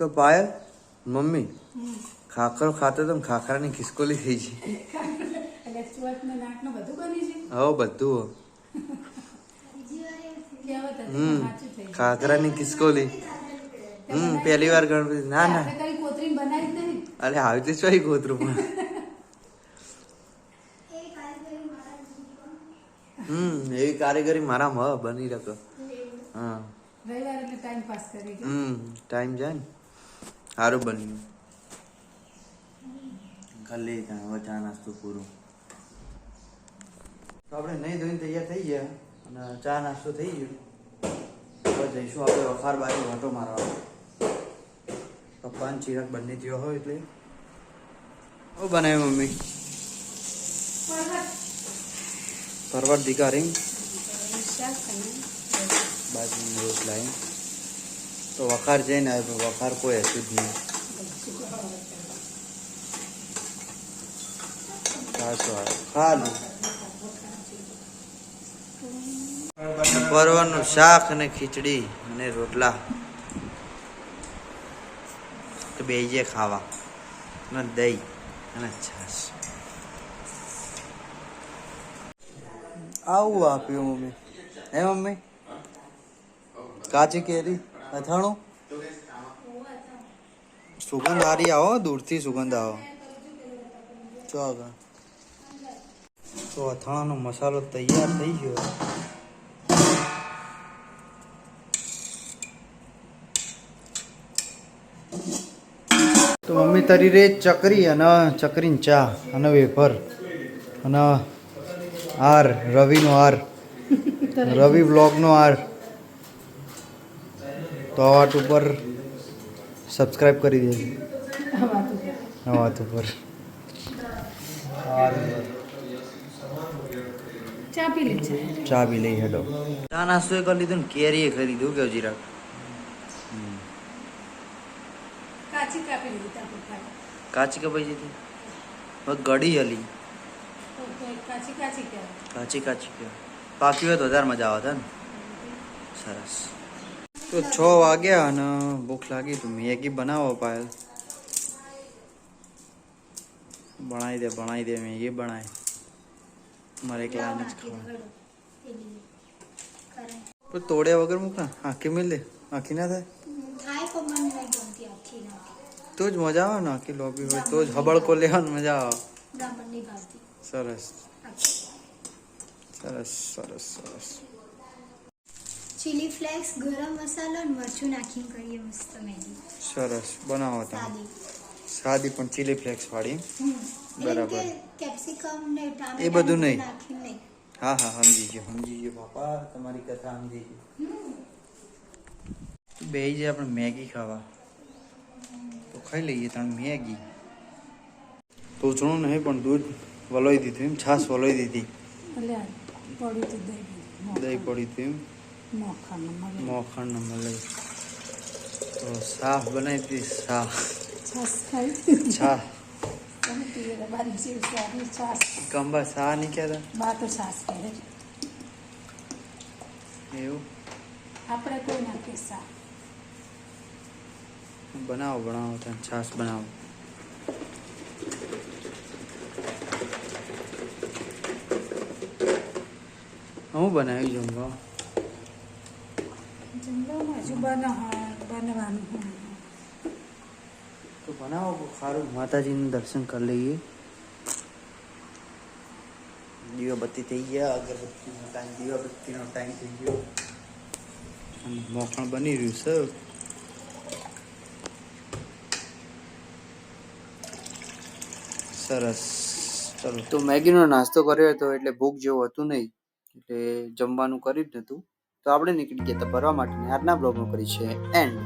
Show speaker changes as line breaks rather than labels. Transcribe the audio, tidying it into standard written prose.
તો પાયલ મમ્મી ખાખરો ખાતો તો ખાખરાની ખિસકોલી થઈ છે. હો બધું ખાખરાની ખિસકોલી. પહેલી વાર ગણપતિ. ના ના અરે આવી તો ચોઈ કોતરું પણ. એવી કારીગરી મારા બની રહ્યો. હા ટાઈમ જાય ને સારું બન્યું. ખાલી હવે ચા નાસ્તો પૂરો. તો આપણે નહીં ધોઈને તૈયાર થઈ ગયા અને ચા નાસ્તો થઈ ગયો. હવે જઈશું આપણે વખાર બાજુ વાંટો મારવા. પપ્પાને ચિરાગ બંને થયો હોય એટલે શું બનાવ્યું મમ્મી? પરવર દીકારી બાજુ રોટલા. તો વખાર જઈને આવ્યો. વખાર કોઈ હતું જ નહીં. ખાલું પરવરનું શાક અને ખીચડી અને રોટલા તો બેસીએ ખાવા. અને દહીં અને છાશ આવું આપ્યું મમ્મી. હે મમ્મી કાચી કેરી અથાણું સુગંધ હારી આવો. દૂરથી સુગંધ આવો. ચાલો તો અથાણાનો મસાલો તૈયાર થઈ ગયો. તો મમ્મી તરી રે ચકરી અને ચકરીની ચા અને વેફર અને આર રવિનો આર રવિ બ્લોગનો આર. તો આ વાત ઉપર સબસ્ક્રાઈબ કરી દેજો. આ વાત ઉપર ચા બી લઈ હેડો. ચા નાસ્તો એ કરી લીધું ને કેરી એ ખરીદ્યું કે જીરા કાચી કપાઈ જતી ગળી હલી. કાચી કે પાકી હોય તો વધારે મજા આવે ને. સરસ. તો 6 વાગ્યા અને ભૂખ લાગી તો મેગી બનાવો પાયલ. બનાવી દે મેગી બનાય. મારે એકલા જ ખાવા. તોડ્યા વગર મૂકા આખી મિલ દે. આખી ના થાય તો જ મજા આવે ને. આખી લોબી હોય તો જ હબળકો લેવાની મજા આવે. સરસ સરસ સરસ સરસ.
ચીલી ફ્લેક્સ ગરમ મસાલો અને મરચું નાખીને કરીએ મસ્ત મેગી.
સરસ બનાવો તમે. સાદી પણ ચીલી ફ્લેક્સ વાળી. બરાબર.
કેપ્સિકમ ને ટામેટા
એ બધું નહીં.
નાખીને.
હા સમજી ગયો બાપા. તમારી કથા સમજી ગઈ. બેહી જાય આપણે મેગી ખાવા તો ખાઈ લઈએ. તમે મેગી પૂછણું નહીં પણ દૂધ વલોઈ દીધું એમ. છાશ વલોઈ દીધી. દહીં પડી હતું એમ. મોખણ મળે તો સાફ બનાવી દીધી. છાશ કંબા સા નહીં કહેતા એવું.
આપણે કોઈ નાખીએ સા.
બનાવો તમે છાશ બનાવો. હું બનાવી
જમવામાં હજુ બનાવવાનું.
તો બનાવો સારું. માતાજીનું દર્શન કરી લઈએ. દીવાબત્તી થઈ ગયા. અગરબત્તીનો ટાઈમ દીવાબત્તીનો ટાઈમ થઈ ગયો. અને મોખણ બની રહ્યું છે. સરસ. ચલો તો મેગીનો નાસ્તો કર્યો હતો એટલે ભૂખ જેવું હતું નહીં એટલે જમવાનું કર્યું જ નહોતું. તો આપણે નીકળી ગયા હતા ભરવા માટે. આજના બ્લોગનું કરી છે એન્ડ.